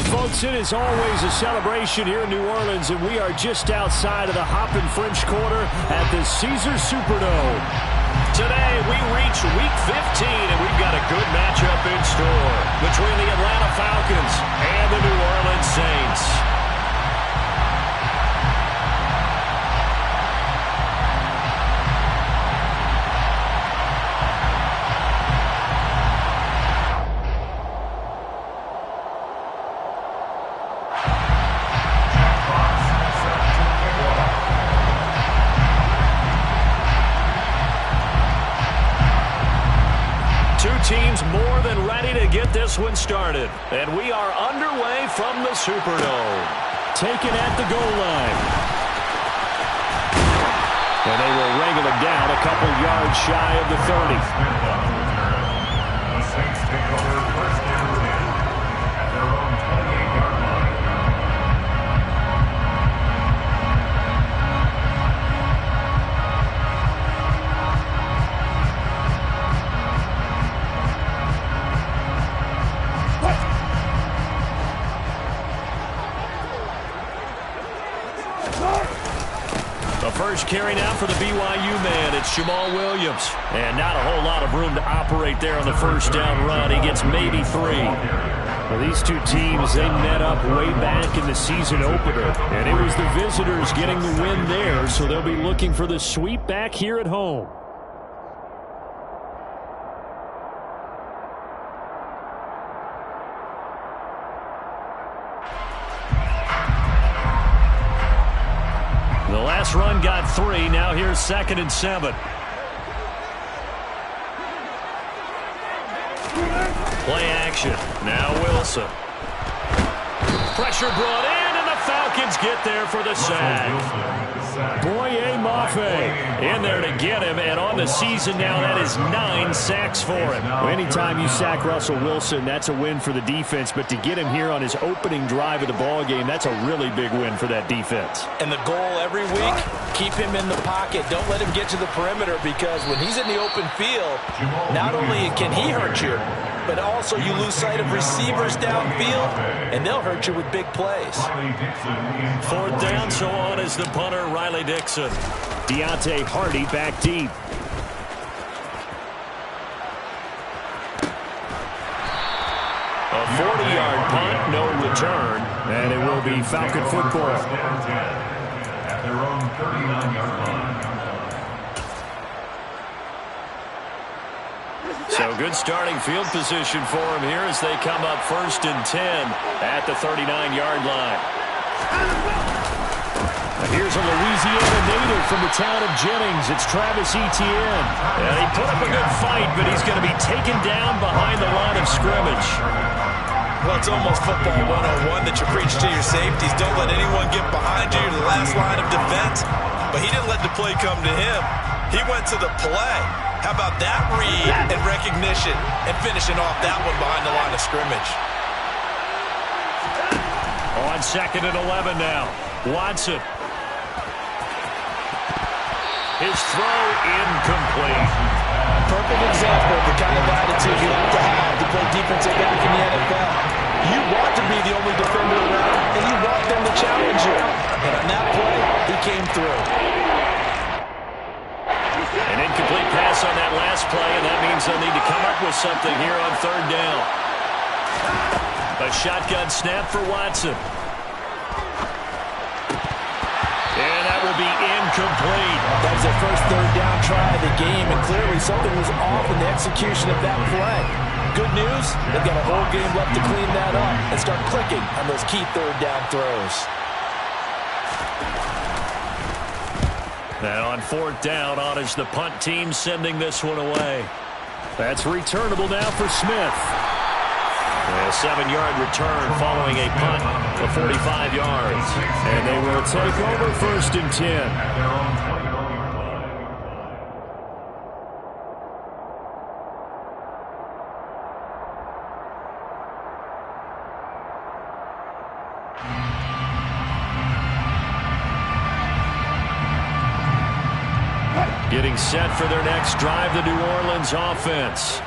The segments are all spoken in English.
Folks, it is always a celebration here in New Orleans, and we are just outside of the Hoppin' French Quarter at the Caesars Superdome. Today, we reach Week 15, and we've got a good matchup in store between the Atlanta Falcons and the New Orleans Saints. Teams more than ready to get this one started. And we are underway from the Superdome. Taken at the goal line. And they will wrangle him down a couple yards shy of the 30. The Saints take over first and 10 at their own 28-yard line. First carry now for the BYU man. It's Jamal Williams. And not a whole lot of room to operate there on the first down run. He gets maybe 3. Well, these two teams, they met up way back in the season opener. And it was the visitors getting the win there, so they'll be looking for the sweep back here at home. Last run got 3. Now here's 2nd and 7. Play action. Now Wilson. Pressure brought in, and the Falcons get there for the sack. Boye Mafe in there to get him, and on the season now, that is 9 sacks for him. Well, anytime you sack Russell Wilson, that's a win for the defense. But to get him here on his opening drive of the ball game, that's a really big win for that defense. And the goal every week, keep him in the pocket. Don't let him get to the perimeter, because when he's in the open field, not only can he hurt you, but also you lose sight of receivers downfield, and they'll hurt you with big plays. 4th down, so on is the punter, Riley Dixon. Deontay Hardy back deep. A 40-yard punt, no return, and it will be Falcon football. At their own 39-yard line. So good starting field position for him here as they come up 1st and 10 at the 39-yard line. Here's a Louisiana native from the town of Jennings. It's Travis Etienne. And he put up a good fight, but he's going to be taken down behind the line of scrimmage. Well, it's almost football 101 that you preach to your safeties. Don't let anyone get behind you to the last line of defense. But he didn't let the play come to him. He went to the play. How about that read and recognition and finishing off that one behind the line of scrimmage? On 2nd and 11 now. Watson. His throw incomplete. Perfect example of the kind of attitude you have to play defensive back in the NFL. You want to be the only defender around, and you want them to challenge you. And on that play, he came through. An incomplete pass on that last play, and that means they'll need to come up with something here on 3rd down. A shotgun snap for Watson. And that will be incomplete. That was their first 3rd down try of the game, and clearly something was off in the execution of that play. Good news, they've got a whole game left to clean that up and start clicking on those key 3rd down throws. And on 4th down, on is the punt team sending this one away. That's returnable now for Smith. A 7-yard return following a punt of 45 yards. And they will take over 1st and 10. Getting set for their next drive, the New Orleans offense.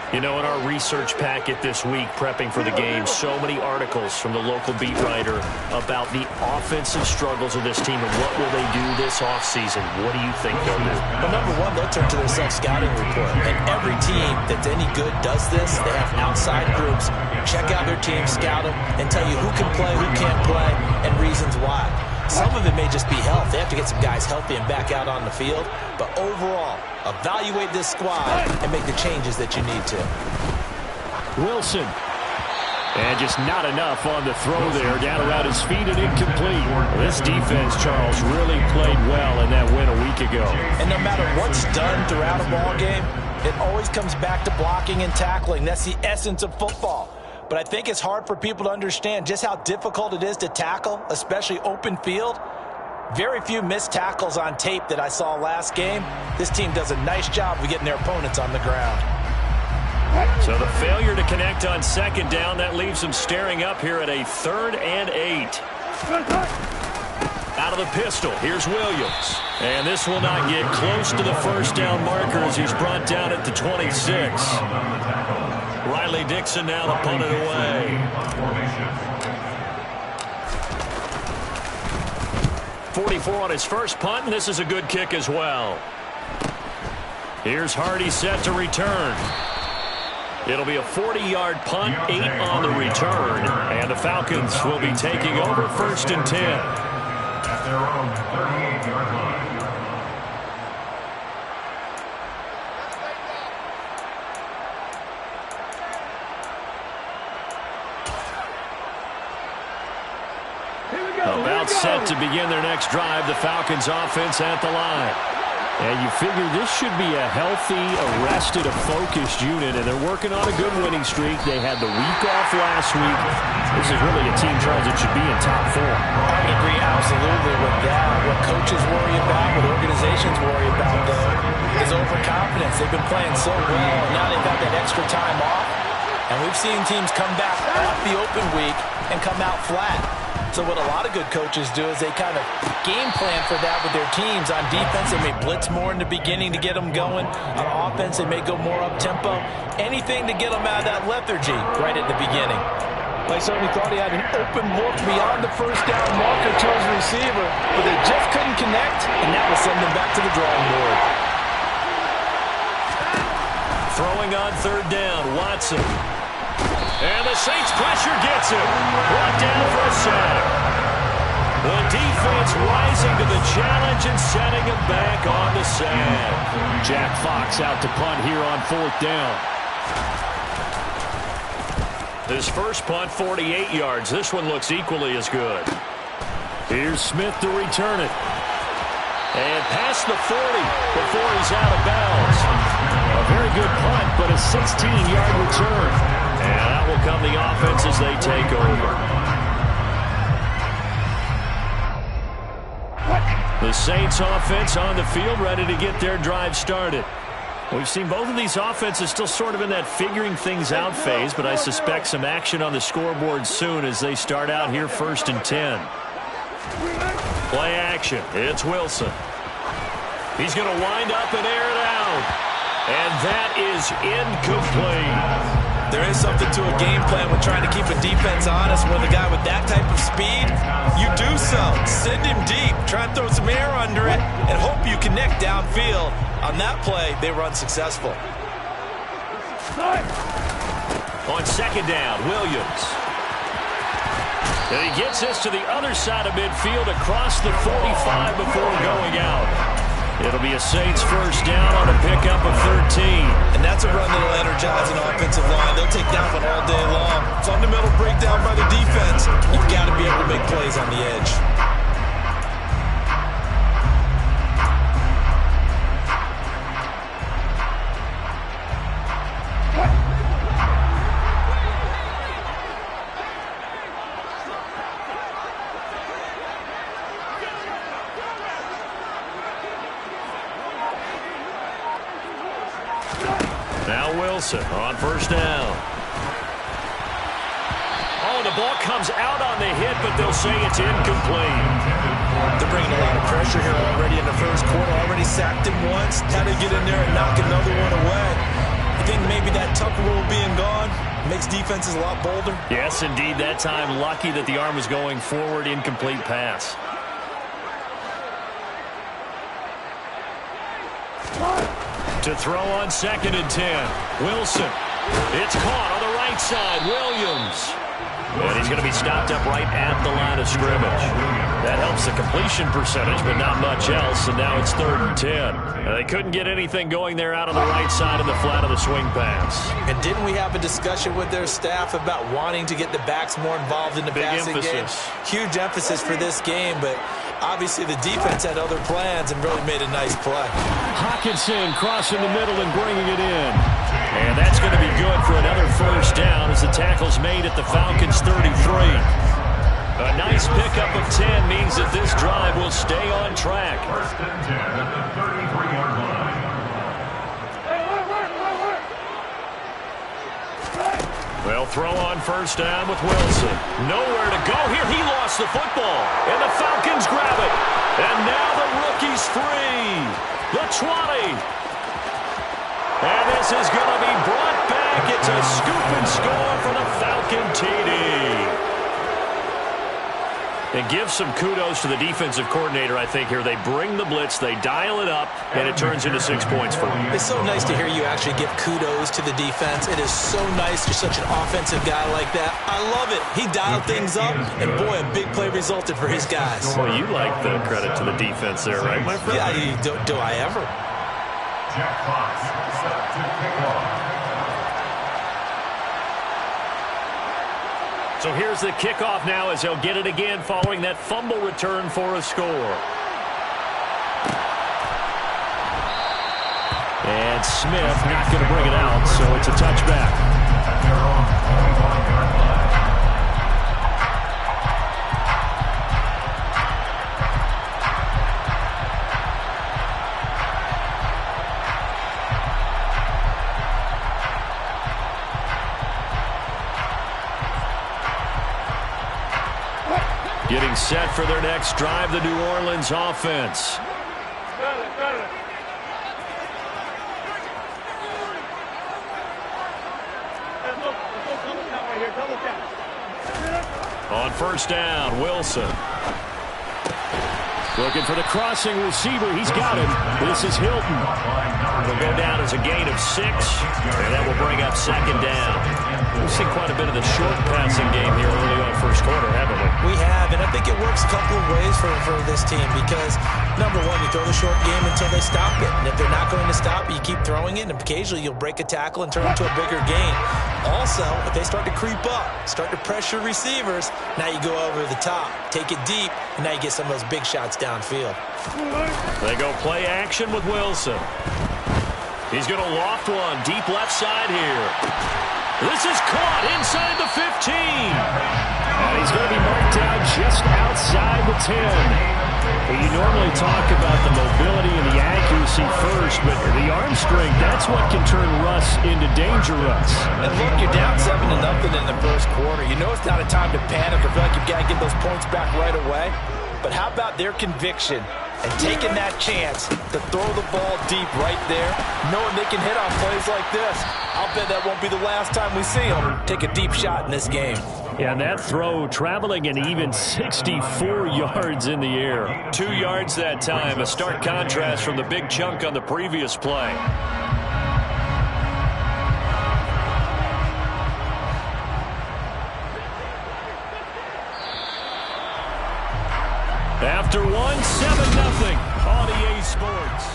You know, in our research packet this week, prepping for the game, so many articles from the local beat writer about the offensive struggles of this team and what will they do this offseason. What do you think they'll do? Well, number one, they'll turn to their self-scouting report. And every team that's any good does this. They have outside groups. Check out their team, scout them, and tell you who can play, who can't play, and reasons why. Some of it may just be health. They have to get some guys healthy and back out on the field. But overall, evaluate this squad and make the changes that you need to. Wilson. And just not enough on the throw there. Down around his feet and incomplete. This defense, Charles, really played well in that win a week ago. And no matter what's done throughout a ball game, it always comes back to blocking and tackling. That's the essence of football. But I think it's hard for people to understand just how difficult it is to tackle, especially open field. Very few missed tackles on tape that I saw last game. This team does a nice job of getting their opponents on the ground. So the failure to connect on second down, that leaves them staring up here at a 3rd and 8. Out of the pistol, here's Williams. And this will not get close to the first down marker as he's brought down at the 26. Riley Dixon now to punt it away. 44 on his first punt, and this is a good kick as well. Here's Hardy set to return. It'll be a 40-yard punt, 8 on the return, and the Falcons will be taking over 1st and 10. At their own 38-yard line. About set to begin their next drive, the Falcons offense at the line. And you figure this should be a healthy, arrested, a focused unit, and they're working on a good winning streak. They had the week off last week. This is really a team, Charles, that should be in top 4. I would agree absolutely with that. What coaches worry about, what organizations worry about, though, is overconfidence. They've been playing so well, and now they've got that extra time off. And we've seen teams come back off the open week and come out flat. So what a lot of good coaches do is they kind of game plan for that with their teams. On defense, they may blitz more in the beginning to get them going. On offense, they may go more up-tempo. Anything to get them out of that lethargy right at the beginning. I certainly thought he had an open look beyond the first down marker to his receiver, but they just couldn't connect, and that will send them back to the drawing board. Throwing on 3rd down, Watson. And the Saints pressure gets him. Brought down for a sack. The defense rising to the challenge and setting him back on the sack. Jack Fox out to punt here on 4th down. His first punt, 48 yards. This one looks equally as good. Here's Smith to return it. And past the 40 before he's out of bounds. A very good punt, but a 16-yard return. And that will come the offense as they take over. The Saints offense on the field ready to get their drive started. We've seen both of these offenses still sort of in that figuring things out phase, but I suspect some action on the scoreboard soon as they start out here 1st and 10. Play action. It's Wilson. He's going to wind up and air it out. And that is incomplete. There is something to a game plan with trying to keep a defense honest. With a guy with that type of speed, you do so. Send him deep. Try and throw some air under it and hope you connect downfield. On that play, they were unsuccessful. On 2nd down, Williams. And he gets this to the other side of midfield across the 45 before going out. It'll be a Saints first down on a pickup of 13. And that's a run that'll energize an offensive line. They'll take that one all day long. Fundamental breakdown by the defense. You've got to be able to make plays on the edge. Now Wilson on 1st down. Oh, the ball comes out on the hit, but they'll say it's incomplete. They're bringing a lot of pressure here already in the first quarter. Already sacked him once. Had to get in there and knock another one away. think maybe that Tucker rule being gone makes defenses a lot bolder? Yes, indeed. That time, lucky that the arm was going forward, incomplete pass. To throw on 2nd and 10. Wilson. It's caught on the right side. Williams. And he's going to be stopped up right at the line of scrimmage. That helps the completion percentage, but not much else. And now it's 3rd and 10. They couldn't get anything going there out on the right side of the flat of the swing pass. And didn't we have a discussion with their staff about wanting to get the backs more involved in the passing game? Huge emphasis for this game, but obviously the defense had other plans and really made a nice play. Hawkinson crossing the middle and bringing it in. And that's going to be good for another 1st down as the tackle's made at the Falcons' 33. A nice pickup of 10 means that this drive will stay on track. 1st and 10 at the 33-yard line. They'll throw on 1st down with Wilson. Nowhere to go here. He lost the football. And the Falcons grab it. And now the rookie's free. The 20. And this is going to be brought back. It's a scoop and score for the Falcon TD. And give some kudos to the defensive coordinator, I think, here. They bring the blitz, they dial it up, and it turns into 6 points for them. It's so nice to hear you actually give kudos to the defense. It is so nice. You're such an offensive guy like that. I love it. He dialed things up, and boy, a big play resulted for his guys. Well, you like the credit to the defense there, right, my friend? Yeah, do I ever? Jack Fox set to kick off. So here's the kickoff now as they'll get it again following that fumble return for a score. And Smith not going to bring it out, so it's a touchback. At their own 21-yard line. Getting set for their next drive, the New Orleans offense. On 1st down, Wilson. Looking for the crossing receiver. He's got him. This is Hilton. It'll go down as a gain of 6, and that will bring up 2nd down. We've seen quite a bit of the short passing game here early on 1st quarter, haven't we? We have, and I think it works a couple of ways for this team because, number one, you throw the short game until they stop it. And if they're not going to stop it, you keep throwing it, and occasionally you'll break a tackle and turn it into a bigger gain. Also, if they start to creep up, start to pressure receivers, now you go over the top, take it deep, and now you get some of those big shots downfield. They go play action with Wilson. He's going to loft one deep left side here. This is caught inside the 15. And he's going to be marked down just outside the 10. Well, you normally talk about the mobility and the accuracy first, but the arm strength, that's what can turn Russ into danger Russ. And look, you're down 7-0 in the 1st quarter. You know it's not a time to panic or feel like you've got to get those points back right away. But how about their conviction and taking that chance to throw the ball deep right there, knowing they can hit on plays like this? I'll bet that won't be the last time we see them take a deep shot in this game. Yeah, and that throw traveling an even 64 yards in the air. 2 yards that time, a stark contrast from the big chunk on the previous play. After 1, 7-0 on EA Sports.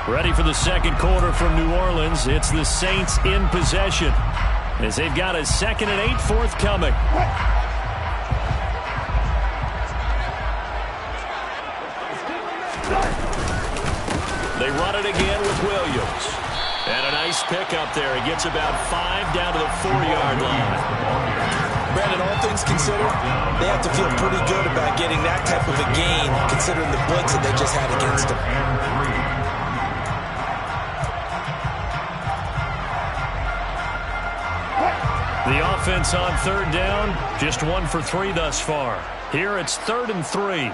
Ready for the 2nd quarter from New Orleans. It's the Saints in possession as they've got a 2nd and 8 forthcoming. They run it again with Williams. And a nice pickup there. He gets about 5 down to the 4-yard line. Brandon, all things considered, they have to feel pretty good about getting that type of a gain, considering the blitz that they just had against them. The offense on 3rd down, just 1 for 3 thus far. Here it's 3rd and 3.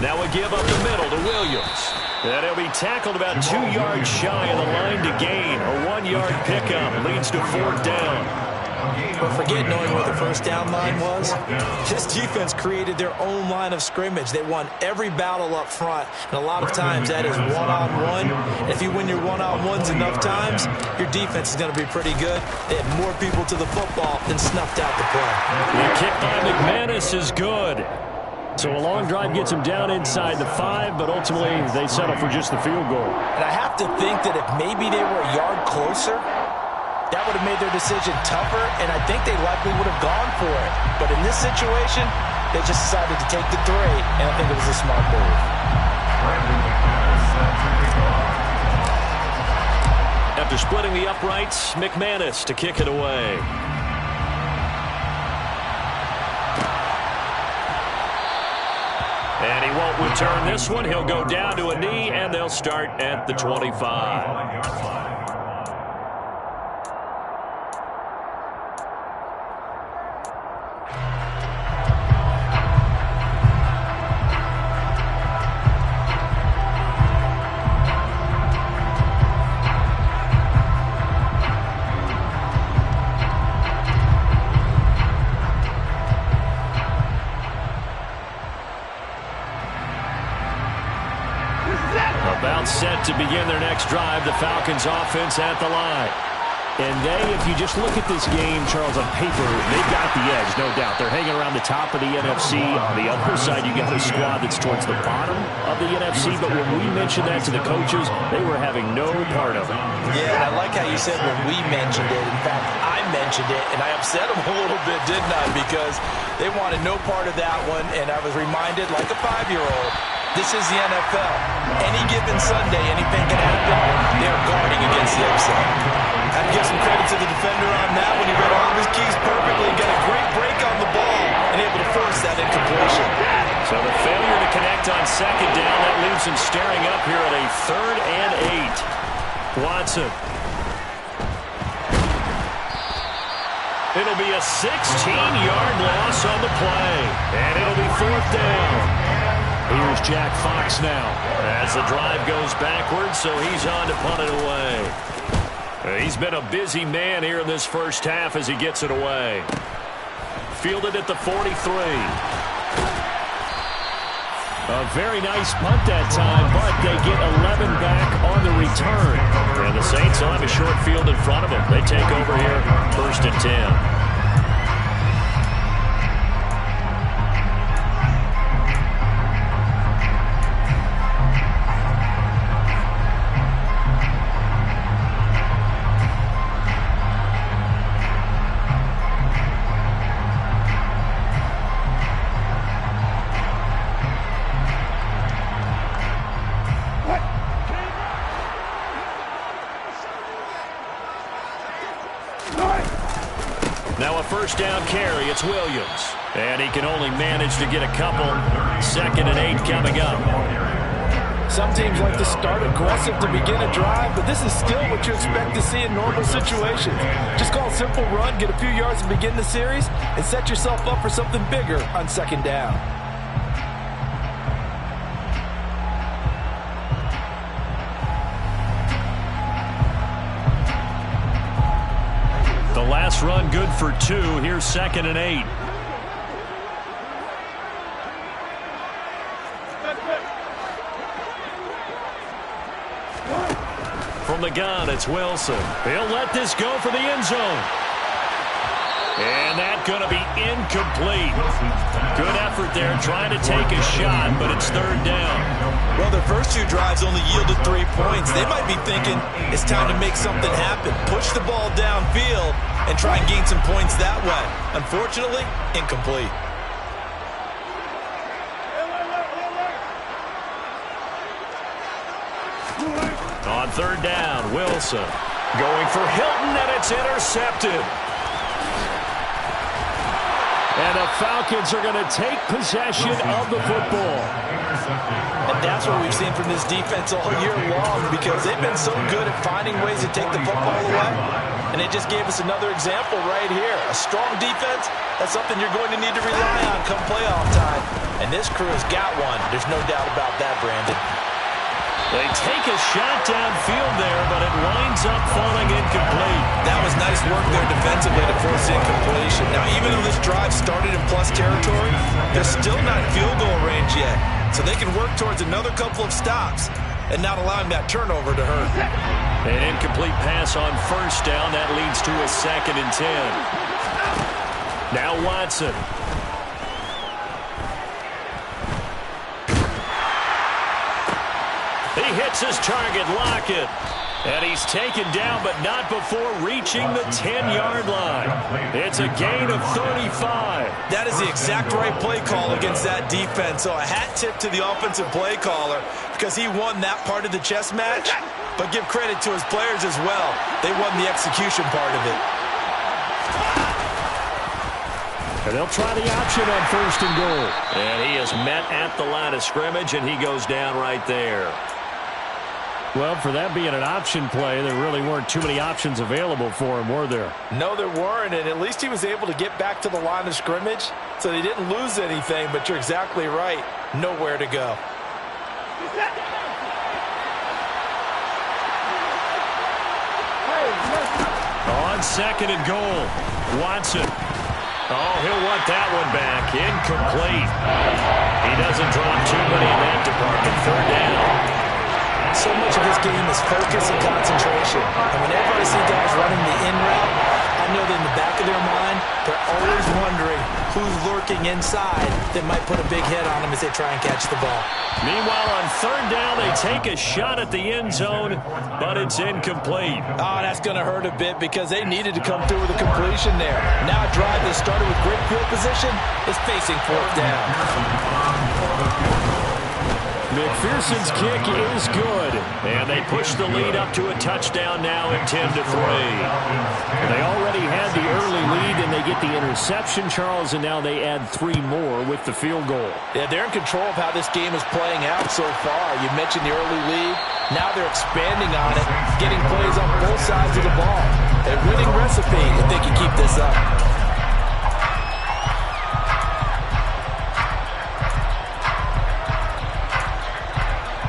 Now a give up the middle to Williams. And he'll be tackled about 2 yards shy of the line to gain. A 1-yard pickup leads to 4th down. But forget knowing where the first down line was. This defense created their own line of scrimmage. They won every battle up front, and a lot of times that is one-on-one. And if you win your one-on-ones enough times, your defense is going to be pretty good. They had more people to the football than snuffed out the play. The kick by McManus is good. So a long drive gets them down inside the 5, but ultimately they settle for just the field goal. And I have to think that if maybe they were a yard closer, that would have made their decision tougher, and I think they likely would have gone for it. But in this situation, they just decided to take the 3, and I think it was a smart move. After splitting the uprights, McManus to kick it away. And he won't return this one. He'll go down to a knee, and they'll start at the 25. Set to begin their next drive, the Falcons offense at the line. And if you just look at this game, Charles, on paper, they've got the edge, no doubt. They're hanging around the top of the NFC. On the other side, you got a squad that's towards the bottom of the NFC. But when we mentioned that to the coaches, they were having no part of it. Yeah, and I like how you said when we mentioned it. In fact, I mentioned it, and I upset them a little bit, didn't I? Because they wanted no part of that one, and I was reminded, like a 5-year-old, this is the NFL. Any given Sunday, anything can happen. They're guarding against the upset. I'd give some credit to the defender on that when he read all of his keys perfectly and got a great break on the ball and able to force that incompletion. So the failure to connect on second down, that leaves him staring up here at a 3rd and 8. Watson. It'll be a 16-yard loss on the play, and it'll be 4th down. Here's Jack Fox now as the drive goes backwards, so he's on to punt it away. He's been a busy man here in this first half as he gets it away. Fielded at the 43. A very nice punt that time, but they get 11 back on the return. And the Saints will have a short field in front of them. They take over here, 1st and 10. Now a first down carry, it's Williams. And he can only manage to get a couple. 2nd and 8 coming up. Some teams like to start aggressive to begin a drive, but this is still what you expect to see in normal situations. Just call a simple run, get a few yards to begin the series, and set yourself up for something bigger on 2nd down. The last run good for 2. Here's 2nd and 8. From the gun, it's Wilson. He'll let this go for the end zone. And that's going to be incomplete. Good effort there trying to take a shot, but it's 3rd down. Well, their first 2 drives only yielded 3 points. They might be thinking it's time to make something happen. Push the ball downfield and try and gain some points that way. Unfortunately, incomplete. On 3rd down, Wilson going for Hilton, and it's intercepted. And the Falcons are going to take possession of the football. And that's what we've seen from this defense all year long, because they've been so good at finding ways to take the football away. And And they just gave us another example right here. A strong defense, that's something you're going to need to rely on come playoff time. And this crew has got one. There's no doubt about that, Brandon. They take a shot downfield there, but it winds up falling incomplete. That was nice work there defensively to force the incompletion. Now, even though this drive started in plus territory, they're still not in field goal range yet. So they can work towards another couple of stops and not allowing that turnover to hurt. An incomplete pass on first down. That leads to a 2nd and 10. Now Watson. He hits his target, Lockett. And he's taken down, but not before reaching the 10-yard line. It's a gain of 35. That is the exact right play call against that defense. So a hat tip to the offensive play caller because he won that part of the chess match. But give credit to his players as well. They won the execution part of it. And they'll try the option on 1st and goal. And he is met at the line of scrimmage, and he goes down right there. Well, for that being an option play, there really weren't too many options available for him, were there? No, there weren't, and at least he was able to get back to the line of scrimmage, so they didn't lose anything, but you're exactly right. Nowhere to go. On 2nd and goal, Watson. Oh, he'll want that one back. Incomplete. He doesn't drop too many in that department. 3rd down. So much of this game is focus and concentration. And whenever I see guys running the in route, I know that in the back of their mind, they're always wondering who's lurking inside that might put a big hit on them as they try and catch the ball. Meanwhile, on 3rd down, they take a shot at the end zone, but it's incomplete. Oh, that's going to hurt a bit because they needed to come through with a completion there. Now a drive that started with great field position is facing 4th down. McPherson's kick is good, and they push the lead up to a touchdown now at 10-3. They already had the early lead, and they get the interception, Charles, and now they add 3 more with the field goal. Yeah, they're in control of how this game is playing out so far. You mentioned the early lead. Now they're expanding on it, getting plays on both sides of the ball. A winning recipe if they can keep this up.